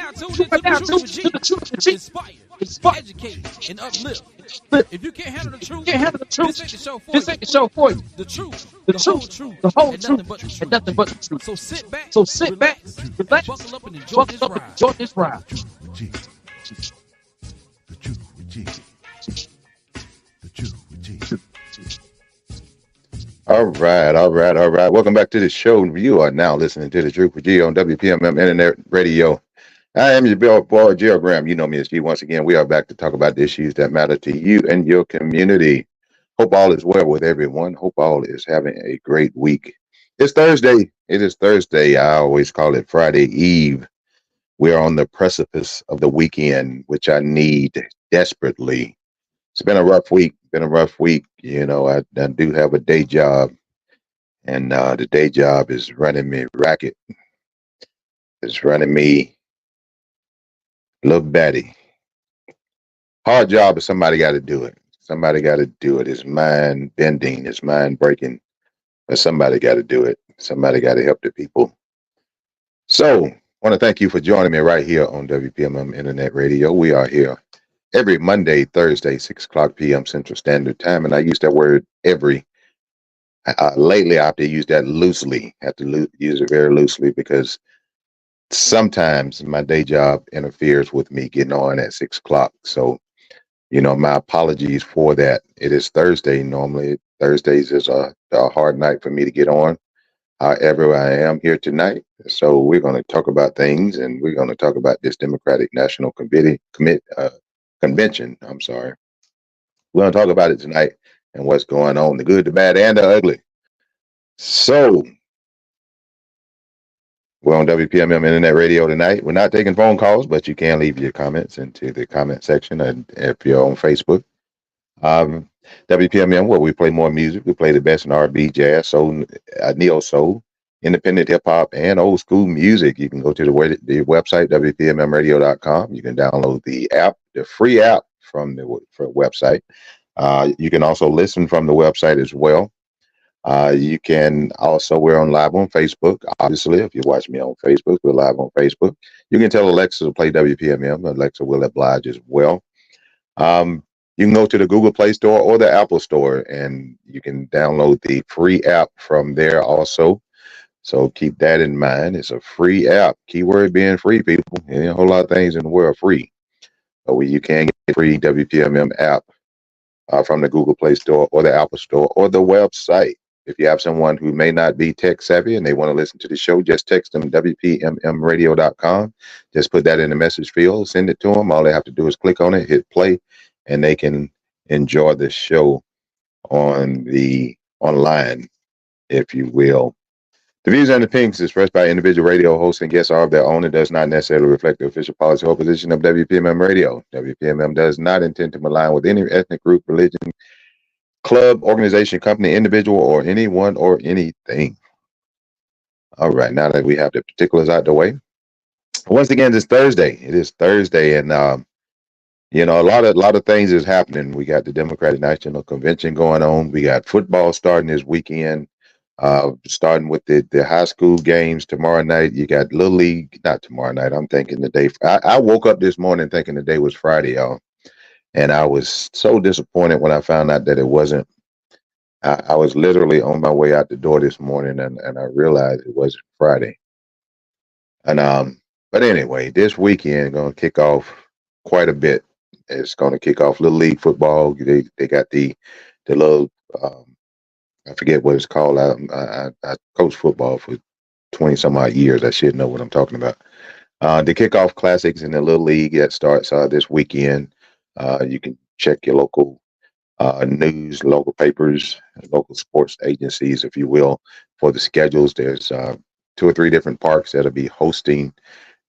now tuned into the truth with G. Inspire, educate, and uplift. If you can't handle the truth, this ain't the show for you. The truth, the whole truth, and nothing but the truth. So sit back, relax, and buckle up and enjoy this ride. The truth with G. The truth with G. The truth with G. All right, all right, all right. Welcome back to the show. You are now listening to the Truth with G on WPMM Internet Radio. I am your boy, Gerald Graham. You know me as G. Once again, we are back to talk about the issues that matter to you and your community. Hope all is well with everyone. Hope all is having a great week. It's Thursday. It is Thursday. I always call it Friday Eve. We are on the precipice of the weekend, which I need desperately. It's been a rough week. You know, I do have a day job, and the day job is running me racket. It's running me little batty. Hard job, but somebody got to do it. Somebody got to do it. It's mind bending. It's mind breaking, but somebody got to do it. Somebody got to help the people. So, I want to thank you for joining me right here on WPMM Internet Radio. We are here every Monday, Thursday, 6 o'clock p.m. Central Standard Time. And I use that word every. Lately, I have to use that loosely. I have to use it very loosely because sometimes my day job interferes with me getting on at 6 o'clock. So, you know, my apologies for that. It is Thursday. Normally, Thursdays is a hard night for me to get on. However, I am here tonight. So we're going to talk about things, and we're going to talk about this Democratic National Convention. I'm sorry. We're going to talk about it tonight and what's going on, the good, the bad, and the ugly. So we're on WPMM Internet Radio tonight. We're not taking phone calls, but you can leave your comments into the comment section. And if you're on Facebook, WPMM, where we play more music, we play the best in R&B, jazz, soul, neo soul, independent hip hop, and old school music. You can go to the website, WPMMradio.com. You can download the app, the free app from the website. You can also listen from the website as well. You can also, we're on live on Facebook. Obviously, if you watch me on Facebook, we're live on Facebook. You can tell Alexa to play WPMM. Alexa will oblige as well. You can go to the Google Play Store or the Apple Store, and you can download the free app from there also. So keep that in mind. It's a free app. Keyword being free, people. And a whole lot of things in the world free. But you can get a free WPMM app from the Google Play Store or the Apple Store or the website. If you have someone who may not be tech savvy and they want to listen to the show, just text them WPMMradio.com. Just put that in the message field, send it to them. All they have to do is click on it, hit play, and they can enjoy the show online, if you will. The views and opinions expressed by individual radio hosts and guests are of their own and does not necessarily reflect the official policy or position of WPMM Radio. WPMM does not intend to align with any ethnic group, religion, club, organization, company, individual, or anyone or anything. All right, now that we have the particulars out the way. Once again, it's Thursday. It is Thursday, and you know, a lot of things is happening. We got the Democratic National Convention going on. We got football starting this weekend. Starting with the high school games tomorrow night. You got Little League, not tomorrow night. I'm thinking the day. I woke up this morning thinking the day was Friday, y'all. And I was so disappointed when I found out that it wasn't. I was literally on my way out the door this morning and I realized it wasn't Friday. And but anyway, this weekend gonna kick off quite a bit. It's gonna kick off Little League football. They got the little I forget what it's called. I coached football for 20 some odd years. I should know what I'm talking about. The kickoff classics in the Little League that starts this weekend. You can check your local news, local papers, local sports agencies, if you will, for the schedules. There's 2 or 3 different parks that'll be hosting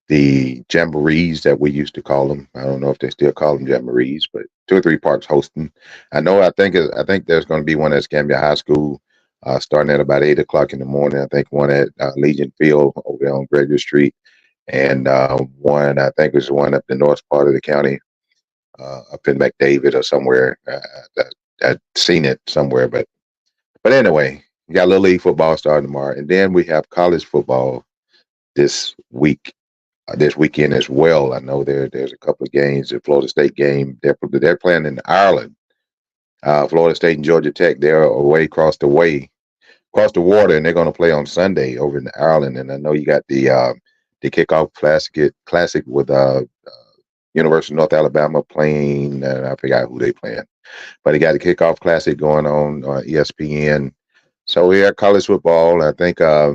the jamborees that we used to call them. I don't know if they still call them jamborees, but 2 or 3 parks hosting. I think there's going to be one at Escambia High School starting at about 8 o'clock in the morning. I think one at Legion Field over there on Gregory Street, and one I think is one up the north part of the county, up in McDavid or somewhere. I've seen it somewhere, but anyway, you got Little League football starting tomorrow, and then we have college football this week. this weekend as well. I know there's a couple of games. The Florida State game, they're playing in Ireland. Florida State and Georgia Tech, they're away across the water, and they're going to play on Sunday over in Ireland. And I know you got the kickoff classic with University of North Alabama playing. I forgot who they playing, but they got the kickoff classic going on ESPN. So yeah, college football. I think I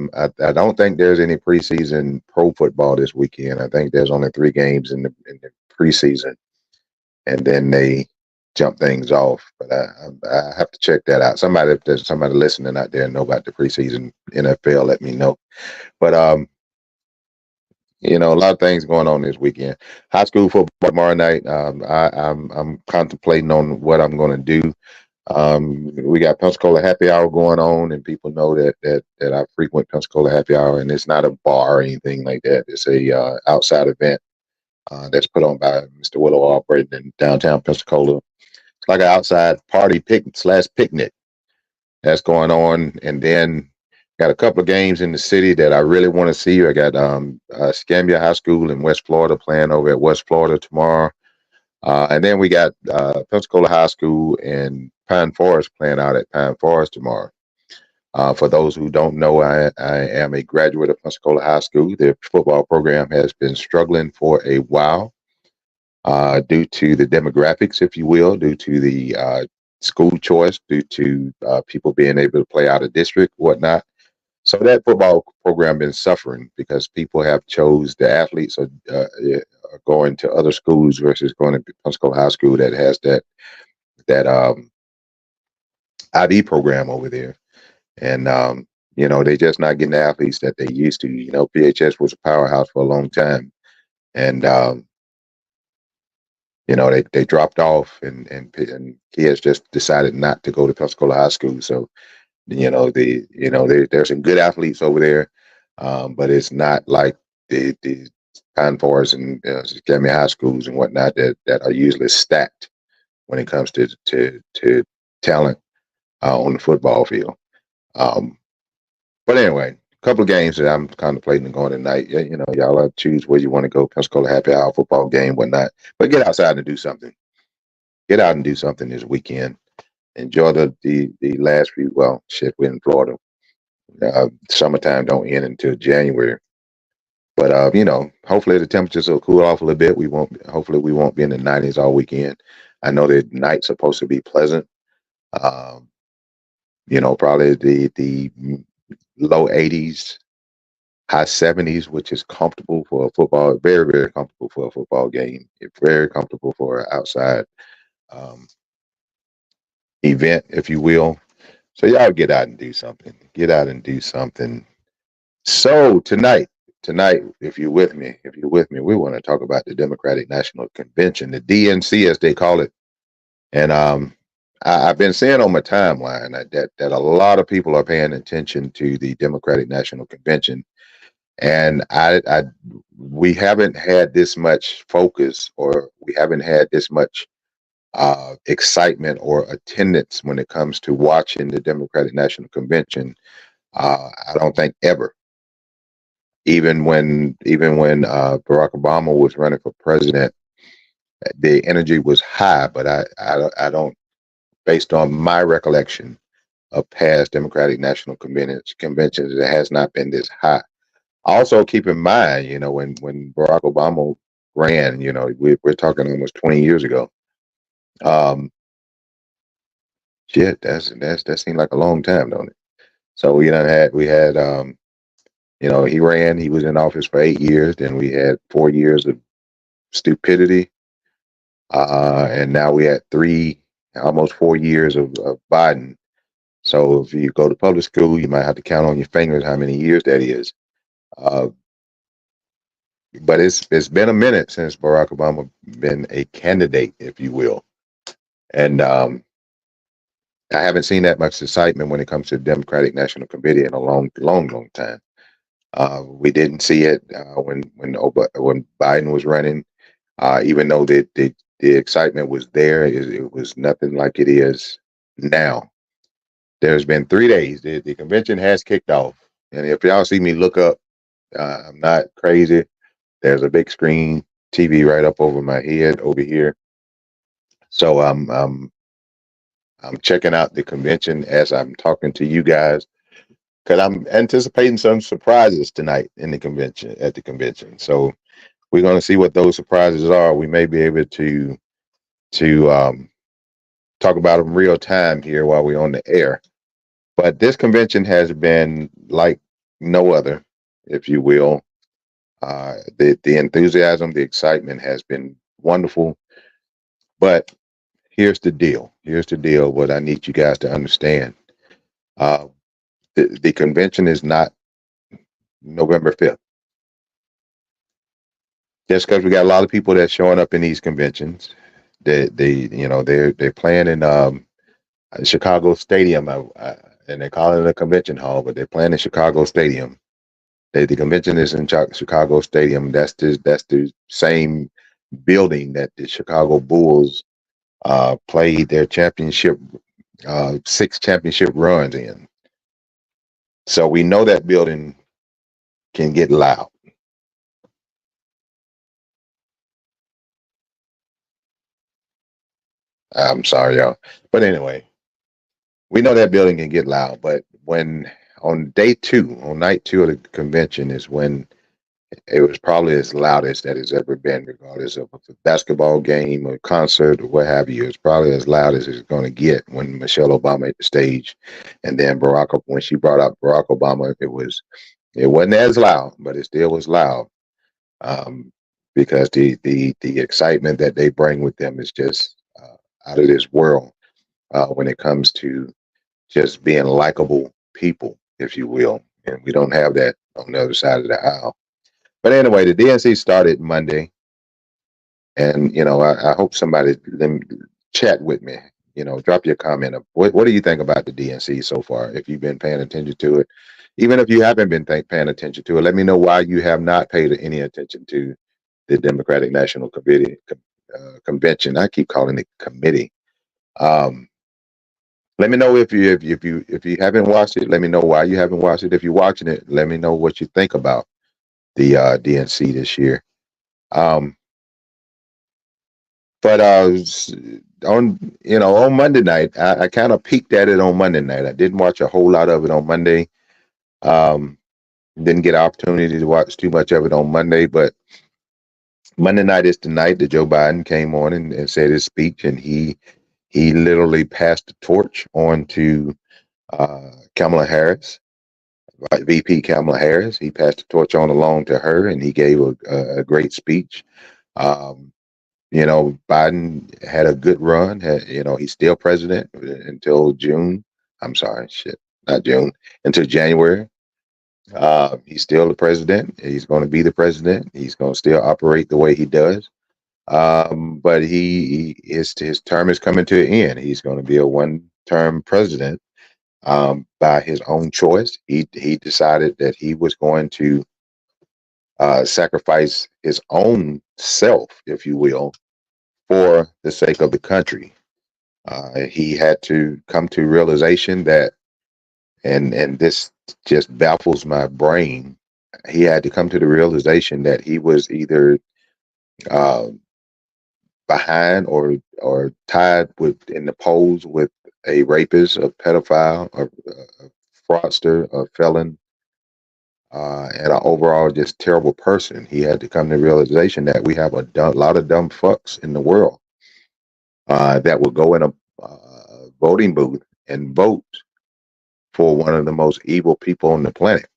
don't think there's any preseason pro football this weekend. I think there's only 3 games in the preseason, and then they jump things off. But I have to check that out. If there's somebody listening out there and know about the preseason NFL, let me know. But a lot of things going on this weekend. High school football tomorrow night. I'm contemplating on what I'm going to do. We got Pensacola Happy Hour going on, and people know that I frequent Pensacola Happy Hour, and it's not a bar or anything like that. It's a outside event that's put on by Mr. Willow Albright in downtown Pensacola. It's like an outside party picnic that's going on, and then got a couple of games in the city that I really want to see. I got Escambia High School in West Florida playing over at West Florida tomorrow. And then we got Pensacola High School and Pine Forest playing out at Pine Forest tomorrow. For those who don't know, I am a graduate of Pensacola High School. Their football program has been struggling for a while due to the demographics, if you will, due to the school choice, due to people being able to play out of district, whatnot. So that football program been suffering because people have chose the athletes are going to other schools versus going to Pensacola High School that has that IB program over there, and they just not getting the athletes that they used to. PHS was a powerhouse for a long time, and they dropped off, and kids just decided not to go to Pensacola High School. So there's some good athletes over there, but it's not like the Pine Forest and Academy High Schools and whatnot that are usually stacked when it comes to talent on the football field. But anyway, a couple of games that I'm contemplating going tonight. Y'all choose where you want to go. Pensacola Happy Hour football game, whatnot. But get outside and do something. Get out and do something this weekend. Enjoy the last few. Well, shit, we're in Florida. Summertime don't end until January. But hopefully the temperatures will cool off a little bit. Hopefully we won't be in the 90s all weekend. I know the night's supposed to be pleasant. Probably the low 80s, high 70s, which is comfortable for a football. Very, very comfortable for a football game. It's very comfortable for an outside event, if you will. So y'all get out and do something. Get out and do something. So tonight, if you're with me, we want to talk about the Democratic National Convention, the DNC as they call it. And I've been seeing on my timeline that a lot of people are paying attention to the Democratic National Convention, and we haven't had this much focus, or we haven't had this much excitement or attendance when it comes to watching the Democratic National Convention. I don't think ever. Even when Barack Obama was running for president, the energy was high. But I don't, based on my recollection of past Democratic National conventions, it has not been this high. Also, keep in mind, when Barack Obama ran, we're talking almost 20 years ago. Shit, that seemed like a long time, don't it? So we had he ran. He was in office for 8 years. Then we had 4 years of stupidity, and now we had almost 4 years of Biden. So if you go to public school, you might have to count on your fingers how many years that is. But it's been a minute since Barack Obama been a candidate, if you will, and I haven't seen that much excitement when it comes to the Democratic National Committee in a long time. We didn't see it when Biden was running, even though the excitement was there. It was nothing like it is now. There's been 3 days. The convention has kicked off, and if y'all see me look up, I'm not crazy. There's a big screen TV right up over my head over here. So I'm checking out the convention as I'm talking to you guys because I'm anticipating some surprises tonight in the convention at the convention. So we're going to see what those surprises are. We may be able to talk about them real time here while we're on the air. But this convention has been like no other, if you will. The enthusiasm, the excitement has been wonderful. But here's the deal. Here's the deal. What I need you guys to understand. Uh, the convention is not November 5th. Just because we got a lot of people that's showing up in these conventions, they're playing in Chicago Stadium, and they call it a convention hall, but they're playing in Chicago Stadium. The convention is in Chicago Stadium. That's the same building that the Chicago Bulls played their championship, 6 championship runs in. So we know that building can get loud. I'm sorry, y'all. But anyway, we know that building can get loud. But when on day 2, on night 2 of the convention is when it was probably as loudest that it's ever been, regardless of a basketball game or concert or what have you. It's probably as loud as it's going to get when Michelle Obama hit the stage, and then when she brought up Barack Obama, it wasn't as loud, but it still was loud, because the excitement that they bring with them is just out of this world when it comes to just being likable people, if you will, and we don't have that on the other side of the aisle. But anyway, the DNC started Monday, and I hope somebody chat with me. Drop your comment of what do you think about the DNC so far? If you've been paying attention to it, even if you haven't been paying attention to it, let me know why you have not paid any attention to the Democratic National Committee convention. I keep calling it committee. Let me know if you haven't watched it. Let me know why you haven't watched it. If you're watching it, let me know what you think about the DNC this year. But on Monday night, I kind of peeked at it on Monday night. I didn't watch a whole lot of it on Monday. Didn't get an opportunity to watch too much of it on Monday, but Monday night is the night that Joe Biden came on and said his speech, and he literally passed the torch on to Kamala Harris, VP Kamala Harris. He passed the torch on along to her, and he gave a great speech. Biden had a good run. He's still president until June. I'm sorry, not June, until January. He's still the president. He's going to be the president. He's going to still operate the way he does. But his term is coming to an end. He's going to be a one-term president by his own choice. He decided that he was going to sacrifice his own self, if you will, for the sake of the country. He had to come to realization that, and this just baffles my brain. He had to come to the realization that he was either behind or tied in the polls with a rapist, a pedophile, a fraudster, a felon, and an overall just terrible person. He had to come to the realization that we have a lot of dumb fucks in the world that will go in a voting booth and vote for one of the most evil people on the planet.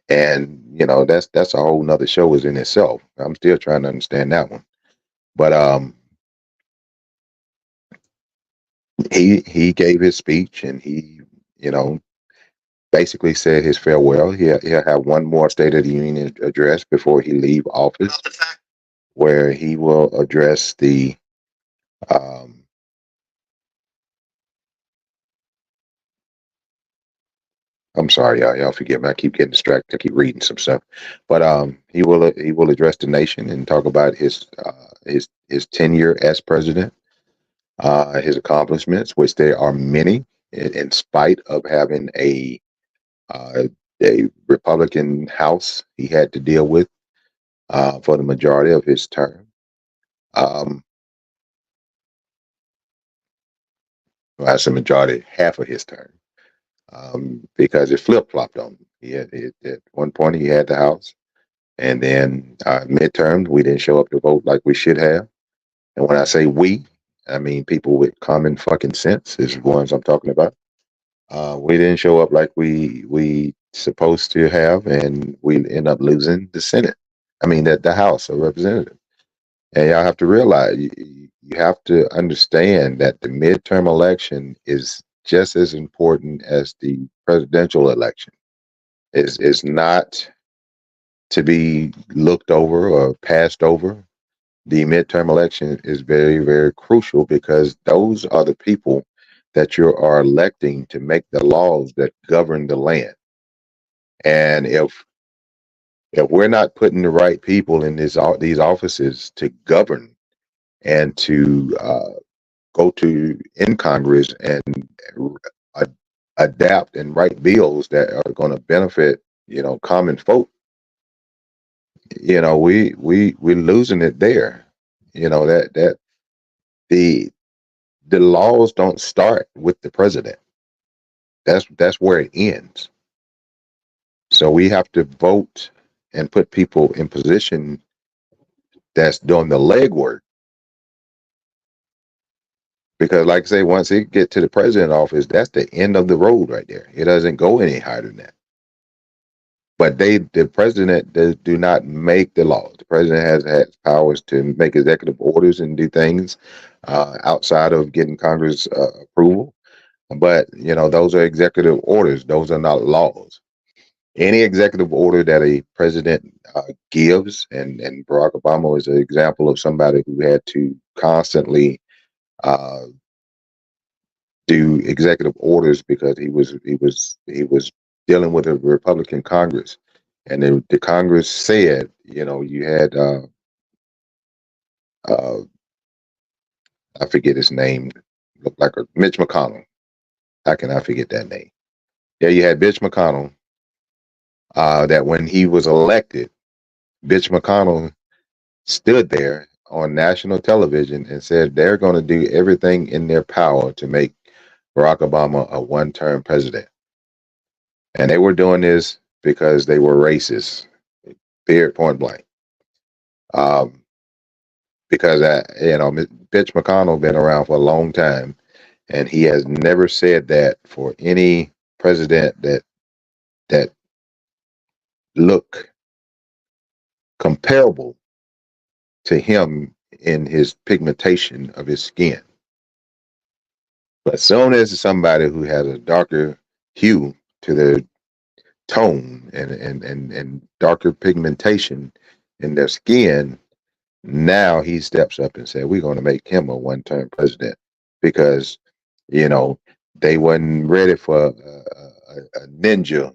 And that's a whole nother show is in itself. I'm still trying to understand that one. But he gave his speech, and he basically said his farewell. He'll have one more State of the Union address before he leave office, where he will address the I'm sorry, y'all forgive me. I keep getting distracted. I keep reading some stuff, but he will address the nation and talk about his tenure as president, his accomplishments, which there are many, in spite of having a Republican House he had to deal with for the majority of his term. Um, well, that's the majority, half of his term, because it flip flopped on him. At one point he had the House, and then midterm we didn't show up to vote like we should have. And when I say we, I mean people with common fucking sense is the ones I'm talking about. We didn't show up like we supposed to have, and we end up losing the Senate. I mean, the House of Representatives. And y'all have to realize, you have to understand that the midterm election is just as important as the presidential election. Is not to be looked over or passed over. The midterm election is very, very crucial because those are the people that you are electing to make the laws that govern the land. And if we're not putting the right people in these offices to govern and to go to in Congress and uh, adapt and write bills that are going to benefit, common folk, we're losing it there. That the laws don't start with the president. That's where it ends. So we have to vote and put people in position that's doing the legwork. Because, like I say, once it get to the president office, that's the end of the road right there. It doesn't go any higher than that. But the president do not make the laws. The president has powers to make executive orders and do things outside of getting Congress approval. But those are executive orders; those are not laws. Any executive order that a president gives, and Barack Obama is an example of somebody who had to constantly uh, do executive orders because he was dealing with a Republican Congress, and the Congress said, you had uh, I forget his name, looked like a Mitch McConnell. How can I forget that name? Yeah, you had Mitch McConnell. That when he was elected, Mitch McConnell stood there on national television and said they're going to do everything in their power to make Barack Obama a one-term president. And they were doing this because they were racist, period, point blank. Because Mitch McConnell been around for a long time, and he has never said that for any president that look comparable to him in his pigmentation of his skin. But as soon as somebody who has a darker hue to their tone and darker pigmentation in their skin, now he steps up and said, we're going to make him a one-term president because, they wasn't ready for a ninja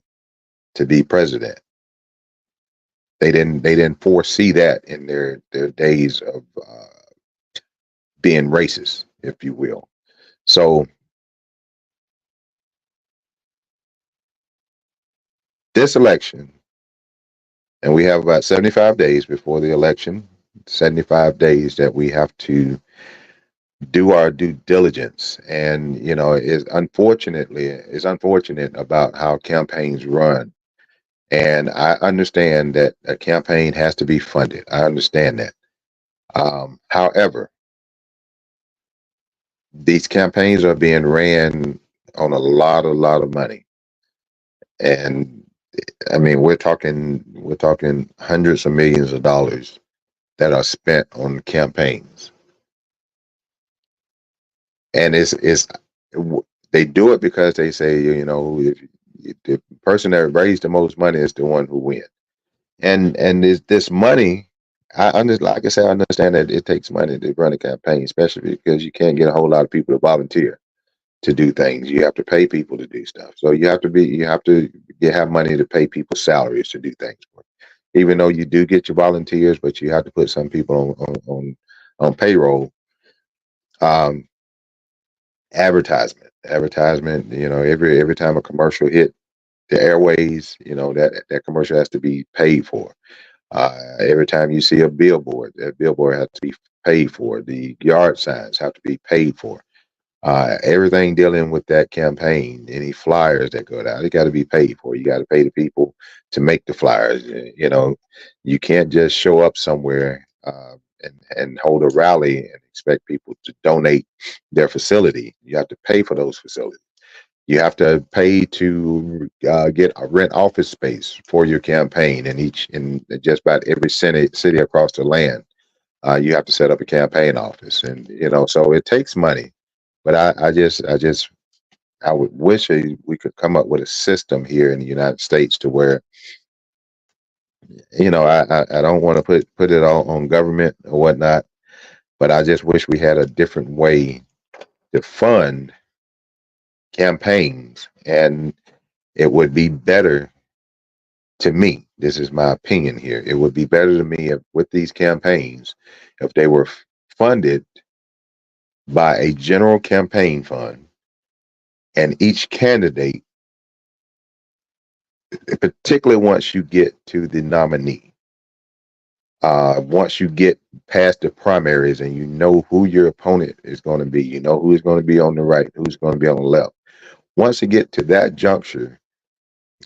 to be president. They didn't foresee that in their days of being racist, if you will. So this election, and we have about 75 days before the election, 75 days that we have to do our due diligence. And, it's unfortunate about how campaigns run. And I understand that a campaign has to be funded. I understand that. However, these campaigns are being ran on a lot of money. And I mean, we're talking hundreds of millions of dollars that are spent on campaigns. And they do it because they say, if the person that raised the most money is the one who wins. And this money, like I said, I understand that it takes money to run a campaign, especially because you can't get a whole lot of people to volunteer to do things. You have to pay people to do stuff. So you have to have money to pay people salaries to do things. Even though you do get your volunteers, but you have to put some people on payroll. Advertisement. Every time a commercial hit the airways, that commercial has to be paid for. Every time you see a billboard, that billboard has to be paid for. The yard signs have to be paid for. Everything dealing with that campaign, any flyers that go out, it got to be paid for. You got to pay the people to make the flyers. You know, you can't just show up somewhere and hold a rally and expect people to donate their facility. You have to pay for those facilities. You have to pay to get a rent office space for your campaign in just about every city across the land. You have to set up a campaign office, and so it takes money. But I would wish we could come up with a system here in the United States to where I don't want to put it all on government or whatnot, but I just wish we had a different way to fund campaigns, and it would be better to me. This is my opinion here. It would be better to me if, with these campaigns, if they were funded by a general campaign fund, and each candidate, particularly once you get to the nominee, once you get past the primaries and you know who your opponent is going to be, you know who's going to be on the right, who's going to be on the left. Once you get to that juncture,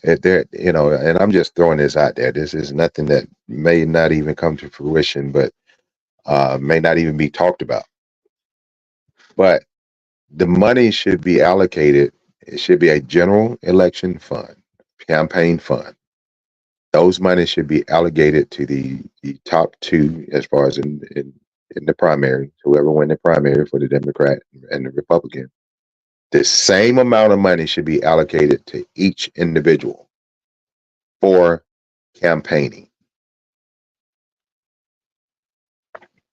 if there, and I'm just throwing this out there. This is nothing that may not even come to fruition, but may not even be talked about. But the money should be allocated. It should be a general election fund, campaign fund. Those monies should be allocated to the top two as far as in the primary, whoever win the primary for the Democrat and the Republican. The same amount of money should be allocated to each individual for campaigning.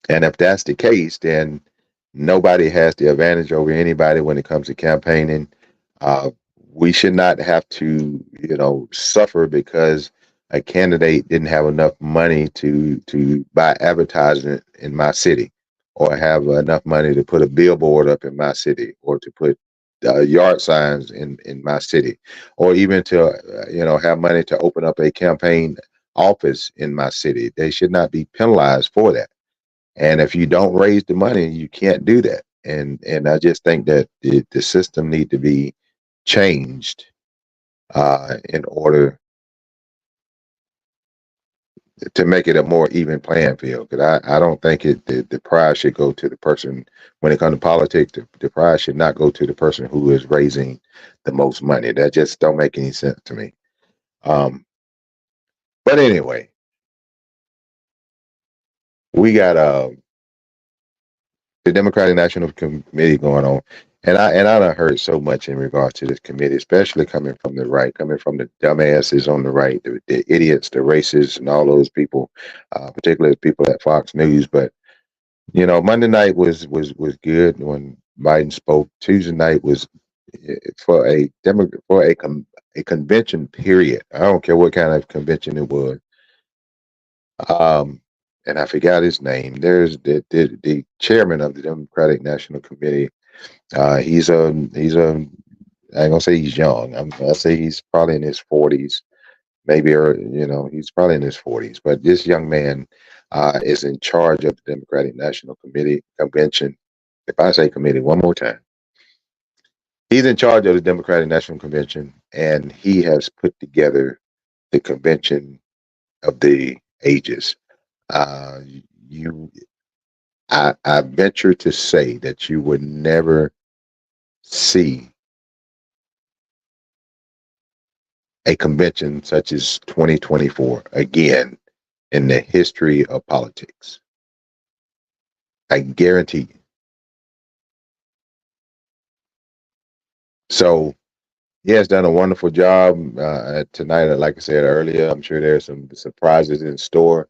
And if that's the case, then nobody has the advantage over anybody when it comes to campaigning. Uh, we should not have to, suffer because a candidate didn't have enough money to buy advertisement in my city, or have enough money to put a billboard up in my city, or to put yard signs in my city, or even to have money to open up a campaign office in my city. They should not be penalized for that. And if you don't raise the money, you can't do that. And I just think that the system need to be changed in order to make it a more even playing field. Because I don't think the prize should go to the person when it comes to politics. The prize should not go to the person who is raising the most money. That just don't make any sense to me. But anyway, we got the Democratic National Committee going on. And I done heard so much in regards to this committee, especially coming from the right, coming from the dumbasses on the right, the idiots, the racists, and all those people, particularly people at Fox News. But Monday night was good when Biden spoke. Tuesday night was for a convention period. I don't care what kind of convention it was. And I forgot his name. There's the chairman of the Democratic National Committee. He's a I ain't gonna say he's young. I say he's probably in his 40s, maybe, or he's probably in his 40s. But this young man is in charge of the Democratic National Committee convention. If I say committee one more time, he's in charge of the Democratic National Convention, and he has put together the convention of the ages. Uh, you, I venture to say that you would never see a convention such as 2024 again in the history of politics. I guarantee you. So he has done a wonderful job tonight. Like I said earlier, I'm sure there's some surprises in store.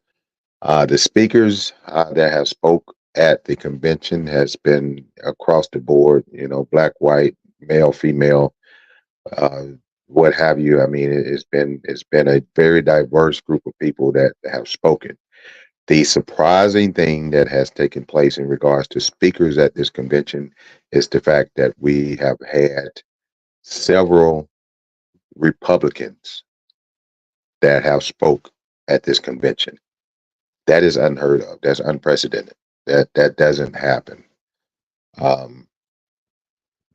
The speakers that have spoke at the convention has been across the board, black, white, male, female, uh, what have you. I mean, it's been a very diverse group of people that have spoken. The surprising thing that has taken place in regards to speakers at this convention is the fact that we have had several Republicans that have spoke at this convention. That is unheard of. That's unprecedented. That doesn't happen. Um,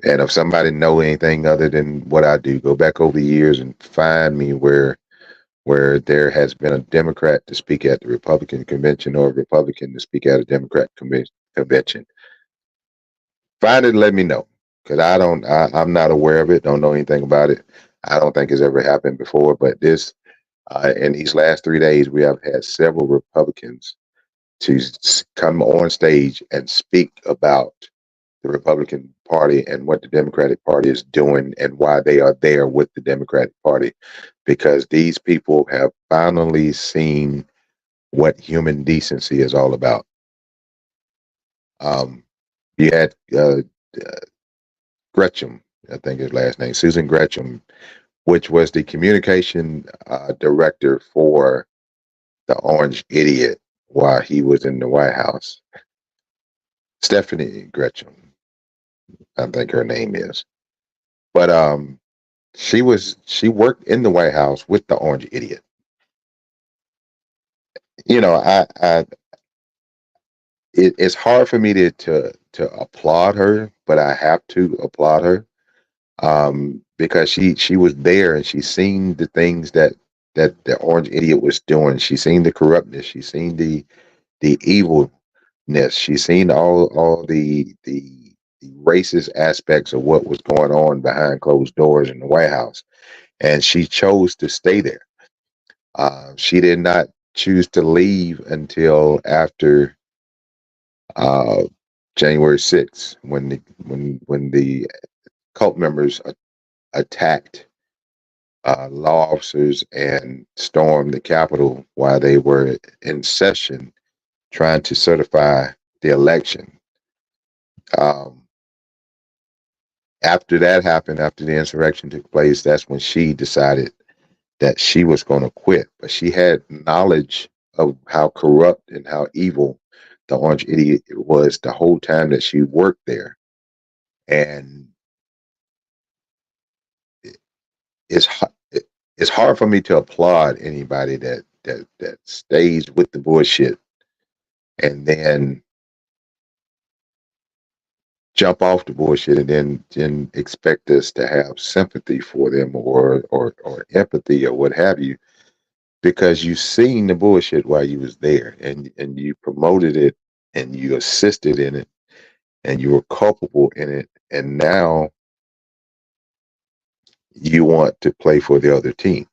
and if somebody know anything other than what I do, go back over the years and find me where there has been a Democrat to speak at the Republican convention or a Republican to speak at a Democrat convention. Find it and let me know. Because I'm not aware of it, don't know anything about it. I don't think it's ever happened before. But in these last 3 days, we have had several Republicans to come on stage and speak about the Republican Party and what the Democratic Party is doing and why they are there with the Democratic Party. Because these people have finally seen what human decency is all about. Um, you had Gretchen, I think his last name, Susan Gretchen, which was the communication director for the Orange Idiot while he was in the White House. Stephanie Gretchen, I think her name is. But she worked in the White House with the Orange Idiot. You know, it's hard for me to applaud her, but I have to applaud her because she was there and she's seen the things that the Orange Idiot was doing. She's seen the corruptness. She's seen the evilness. She's seen all the racist aspects of what was going on behind closed doors in the White House, and she chose to stay there. She did not choose to leave until after uh, January 6th, when the cult members attacked law officers and stormed the Capitol while they were in session trying to certify the election. Um, After that happened, after the insurrection took place, that's when she decided that she was going to quit. But she had knowledge of how corrupt and how evil the Orange Idiot was the whole time that she worked there. And it's it's hard for me to applaud anybody that stays with the bullshit and then jump off the bullshit and then expect us to have sympathy for them or empathy or what have you, because you seen the bullshit while you was there and you promoted it and you assisted in it and you were culpable in it, and now you want to play for the other team.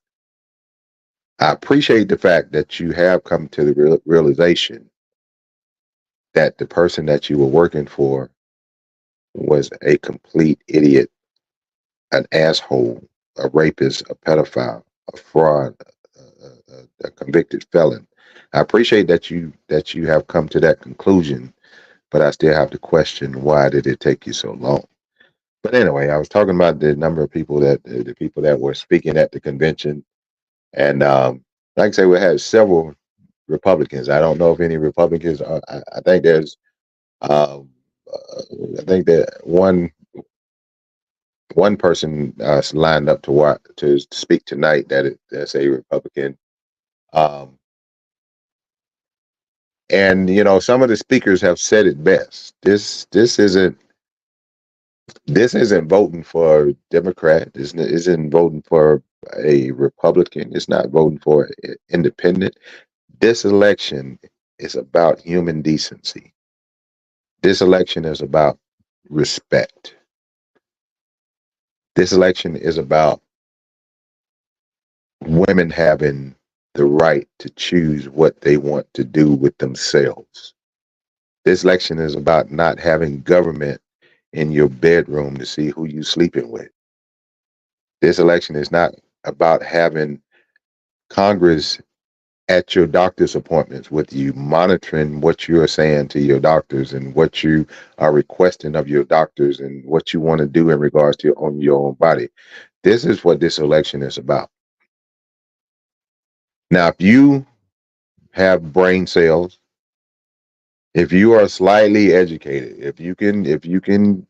I appreciate the fact that you have come to the realization that the person that you were working for was a complete idiot, an asshole, a rapist, a pedophile, a fraud, a convicted felon. I appreciate that you have come to that conclusion, but I still have to question, why did it take you so long? But anyway, I was talking about the number of people the people that were speaking at the convention, and like I say, we had several Republicans. I don't know if any Republicans. I think there's. Um, I think that one person lined up to speak tonight that's a Republican. Um, and you know, some of the speakers have said it best. This isn't voting for a Democrat. This isn't voting for a Republican. It's not voting for an independent. This election is about human decency. This election is about respect. This election is about women having the right to choose what they want to do with themselves. This election is about not having government in your bedroom to see who you sleeping with. This election is not about having Congress at your doctor's appointments with you, monitoring what you are saying to your doctors and what you are requesting of your doctors and what you want to do in regards to your own body. This is what this election is about. Now, if you have brain cells, if you are slightly educated, if you can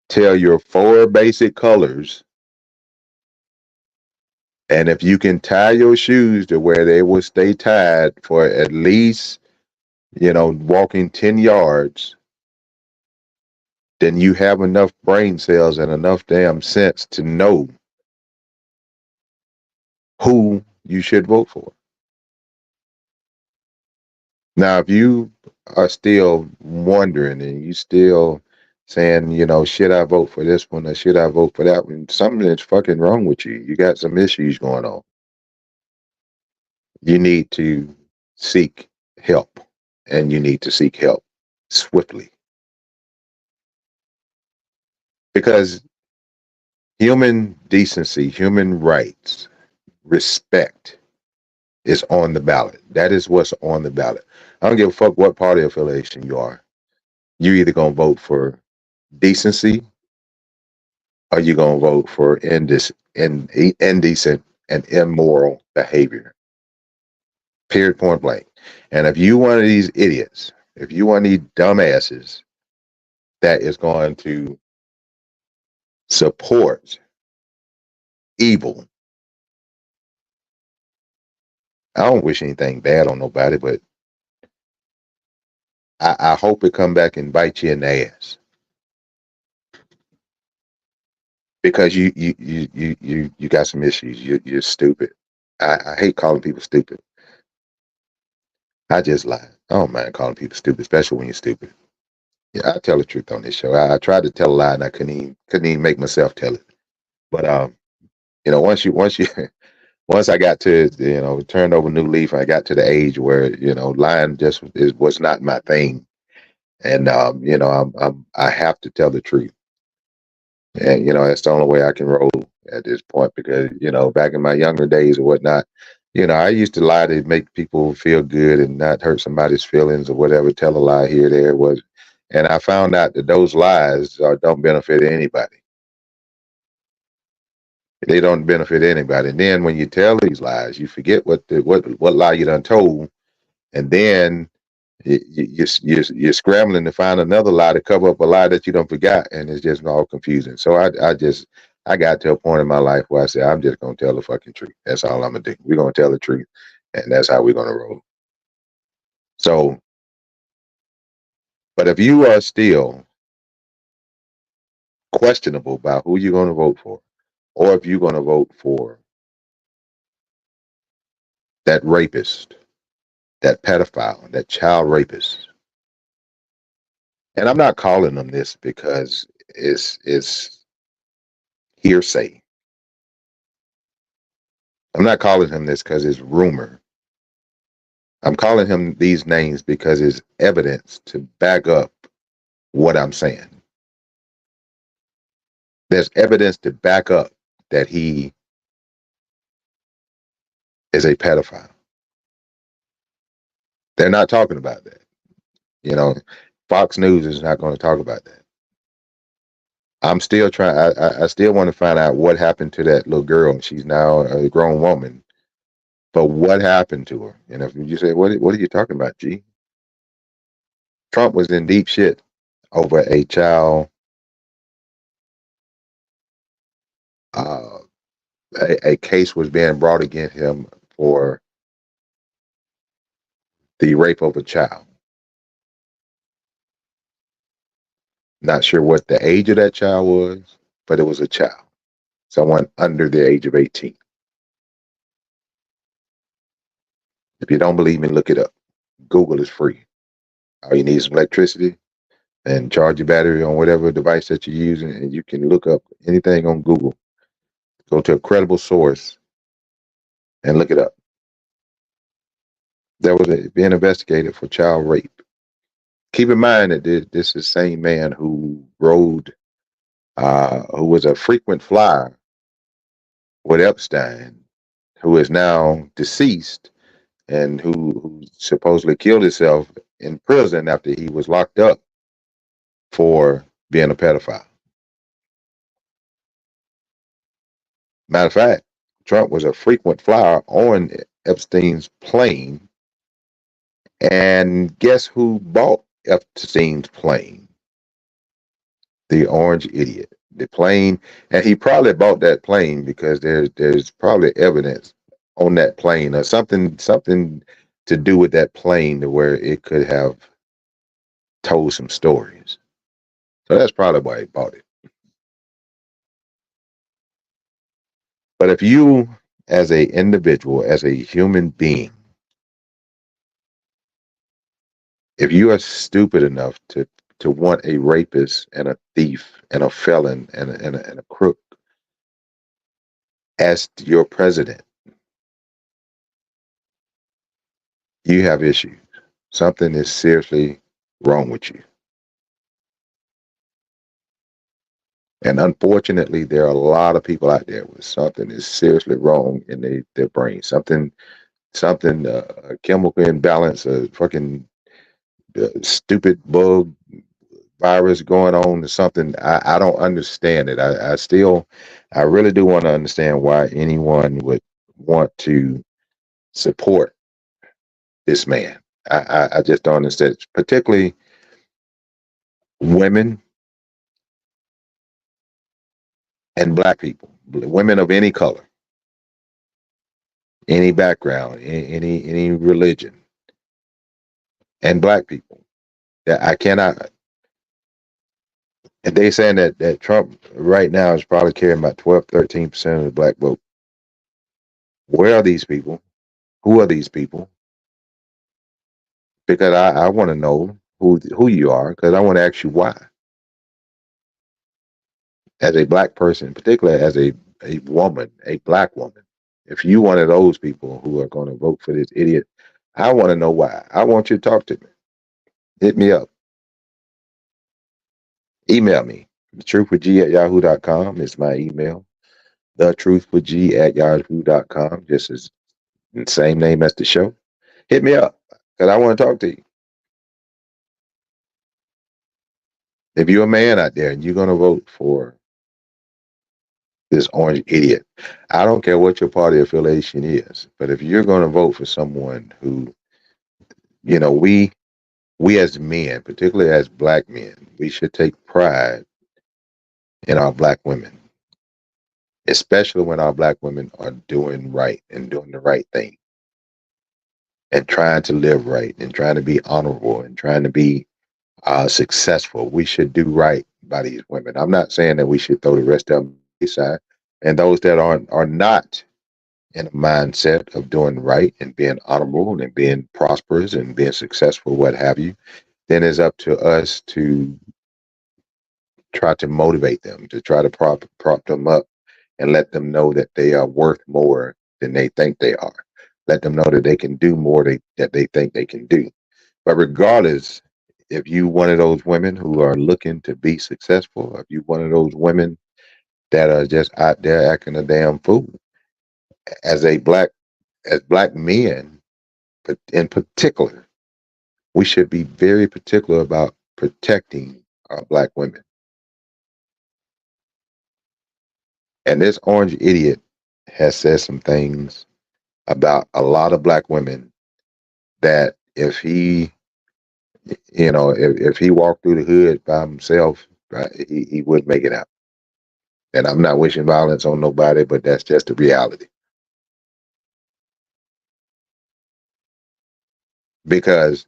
tell your four basic colors, And if you can tie your shoes to where they will stay tied for at least, walking 10 yards, then you have enough brain cells and enough damn sense to know who you should vote for. Now, if you are still wondering and you still saying, should I vote for this one or should I vote for that one? Something is fucking wrong with you. You got some issues going on. You need to seek help, and you need to seek help swiftly, because human decency, human rights, respect is on the ballot. That is what's on the ballot. I don't give a fuck what party affiliation you are. You either gonna vote for decency or you gonna vote for indecent and immoral behavior. Period, point blank. And if you one of these idiots, if you one of these dumbasses that is going to support evil, I don't wish anything bad on nobody, but I hope it come back and bite you in the ass, because you got some issues. You're stupid. I hate calling people stupid. I just lie. I don't mind calling people stupid, especially when you're stupid. Yeah, I tell the truth on this show. I tried to tell a lie and I couldn't even make myself tell it. But once I got to, turned over a new leaf, I got to the age where, lying just was not my thing. And I have to tell the truth. And that's the only way I can roll at this point, because back in my younger days or whatnot, I used to lie to make people feel good and not hurt somebody's feelings or whatever. Tell a lie here, there was, and I found out that those lies don't benefit anybody. They don't benefit anybody. And then when you tell these lies, you forget what lie you done told, and then you're scrambling to find another lie to cover up a lie that you don't forgot, and it's just all confusing. So I got to a point in my life where I said, I'm just gonna tell the fucking truth. That's all I'm gonna do. We're gonna tell the truth, and that's how we're gonna roll. So, but if you are still questionable about who you're gonna vote for, or if you're gonna vote for that rapist, that pedophile, that child rapist, and I'm not calling them this because it's hearsay. I'm not calling him this because it's rumor. I'm calling him these names because it's evidence to back up what I'm saying. There's evidence to back up that he is a pedophile. They're not talking about that. Fox News is not going to talk about that. I'm still trying. I still want to find out what happened to that little girl. She's now a grown woman. But what happened to her? And if you say, what are you talking about, G? Trump was in deep shit over a child, a case was being brought against him for the rape of a child. Not sure what the age of that child was, but it was a child, someone under the age of 18. If you don't believe me, look it up. Google is free. All you need is some electricity and charge your battery on whatever device that you're using, and you can look up anything on Google. Go to a credible source and look it up. There was being investigated for child rape. Keep in mind that this is the same man who who was a frequent flyer with Epstein, who is now deceased, and who supposedly killed himself in prison after he was locked up for being a pedophile. Matter of fact, Trump was a frequent flyer on Epstein's plane. And guess who bought Epstein's plane? The orange idiot. The plane, and he probably bought that plane because there's probably evidence on that plane or something to do with that plane to where it could have told some stories. So that's probably why he bought it. But if you, as a individual, as a human being, if you are stupid enough to want a rapist and a thief and a felon and a crook as your president, you have issues. Something is seriously wrong with you. And unfortunately, there are a lot of people out there with something is seriously wrong in their brain. Something, a chemical imbalance, a fucking stupid bug virus going on, or something. I don't understand it. I really do want to understand why anyone would want to support this man. I just don't understand, particularly women and black people, women of any color, any background, any religion, and black people. That I cannot. And they saying that Trump right now is probably carrying about 12, 13% of the black vote. Where are these people? Who are these people? Because I want to know who you are, because I want to ask you why. As a black person, particularly as a woman, a black woman, if you one of those people who are going to vote for this idiot, I want to know why. I want you to talk to me. Hit me up. Email me. TheTruthWithG at yahoo.com is my email. TheTruthWithG at yahoo.com, just as the same name as the show. Hit me up because I want to talk to you. If you're a man out there and you're going to vote for this orange idiot, I don't care what your party affiliation is, but if you're going to vote for someone who, you know, we as men, particularly as black men, we should take pride in our black women, especially when our black women are doing right and doing the right thing and trying to live right and trying to be honorable and trying to be successful. We should do right by these women. I'm not saying that we should throw the rest of them aside. And those that are not in a mindset of doing right and being honorable and being prosperous and being successful, what have you, then it's up to us to try to motivate them, to try to prop them up and let them know that they are worth more than they think they are. Let them know that they can do more that they think they can do. But regardless, if you one of those women who are looking to be successful, if you one of those women that are just out there acting a damn fool, as a black as black men, but in particular, we should be very particular about protecting our black women. And this orange idiot has said some things about a lot of black women that if he, if he walked through the hood by himself, right, he wouldn't make it out. And I'm not wishing violence on nobody, but that's just the reality. Because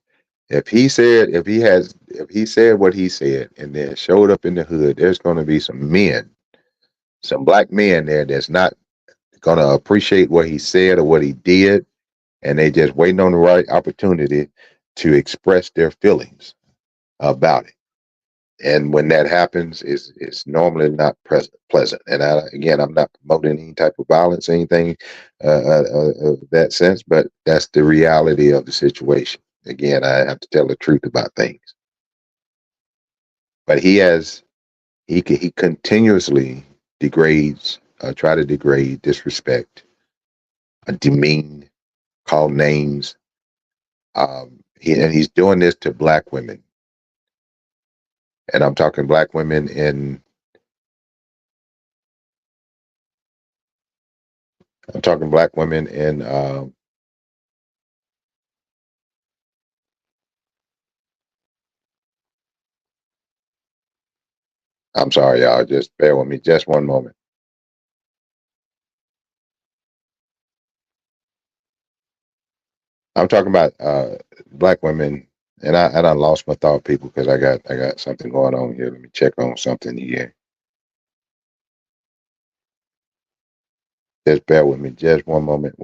if he said what he said and then showed up in the hood, there's going to be some black men there that's not going to appreciate what he said or what he did, and they just waiting on the right opportunity to express their feelings about it. And when that happens, it's normally not pleasant. And again, I'm not promoting any type of violence, anything of that sense, but that's the reality of the situation. Again, I have to tell the truth about things. But he continuously degrades, try to degrade, disrespect, demean, call names. And he's doing this to black women, and I'm talking black women in. I'm talking black women in. I'm sorry, y'all. Just bear with me just one moment. I'm talking about black women, and I lost my thought, people, because I got something going on here. Let me check on something here. Just bear with me just one moment.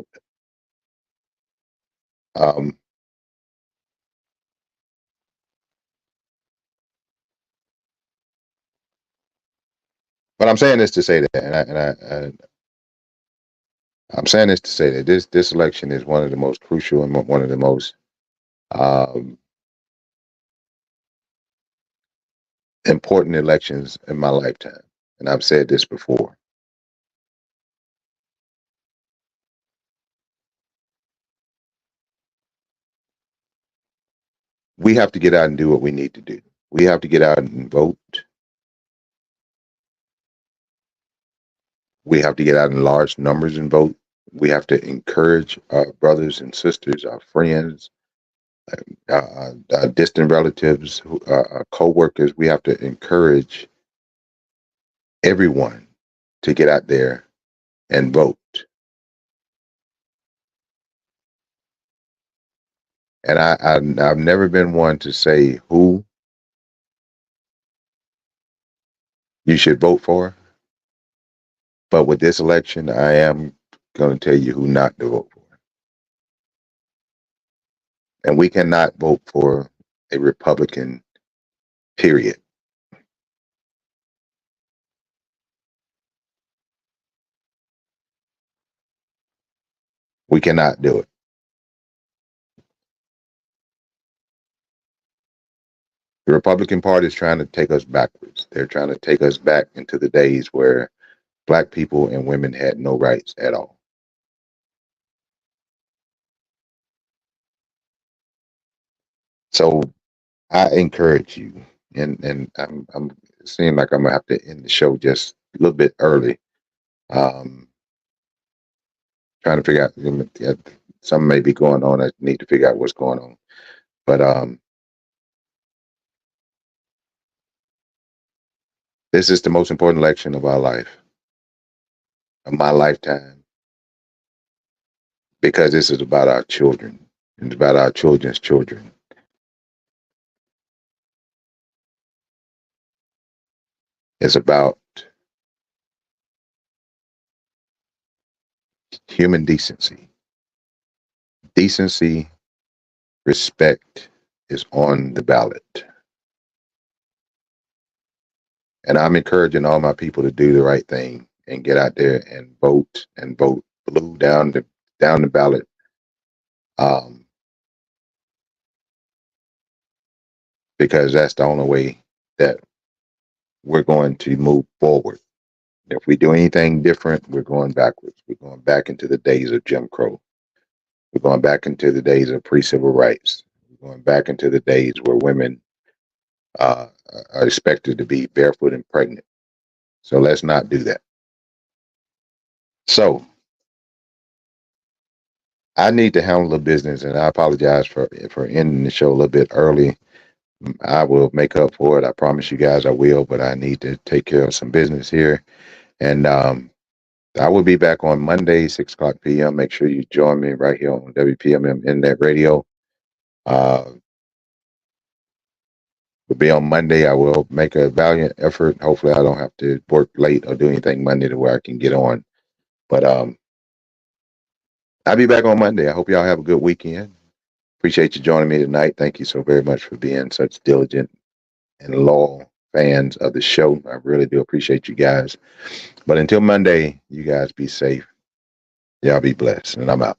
Um, but I'm saying this to say that, I'm saying this to say that this election is one of the most crucial and one of the most um, important elections in my lifetime. And I've said this before. We have to get out and do what we need to do. We have to get out and vote. We have to get out in large numbers and vote. We have to encourage our brothers and sisters, our friends, distant relatives, our co-workers. We have to encourage everyone to get out there and vote. And I've never been one to say who you should vote for, but with this election, I am going to tell you who not to vote for. And we cannot vote for a Republican, period. We cannot do it. The Republican Party is trying to take us backwards. They're trying to take us back into the days where black people and women had no rights at all. So I encourage you, and I'm seeing like I'm gonna have to end the show just a little bit early. Um, Trying to figure out something may be going on. I need to figure out what's going on. But this is the most important election of our life, of my lifetime, because this is about our children. It's about our children's children. It's about human decency. Decency, respect is on the ballot. And I'm encouraging all my people to do the right thing and get out there and vote blue down the ballot. Um, because that's the only way that we're going to move forward. If we do anything different, we're going backwards. We're going back into the days of Jim Crow. We're going back into the days of pre-civil rights. We're going back into the days where women are expected to be barefoot and pregnant. So let's not do that. So I need to handle the business, and I apologize for ending the show a little bit early. I will make up for it. I promise you guys I will, but I need to take care of some business here. And I will be back on Monday, 6 o'clock p.m. Make sure you join me right here on WPMM Internet Radio. Will be on Monday. I will make a valiant effort. Hopefully I don't have to work late or do anything Monday to where I can get on. But I'll be back on Monday. I hope y'all have a good weekend. Appreciate you joining me tonight. Thank you so very much for being such diligent and loyal fans of the show. I really do appreciate you guys. But until Monday, you guys be safe. Y'all be blessed. And I'm out.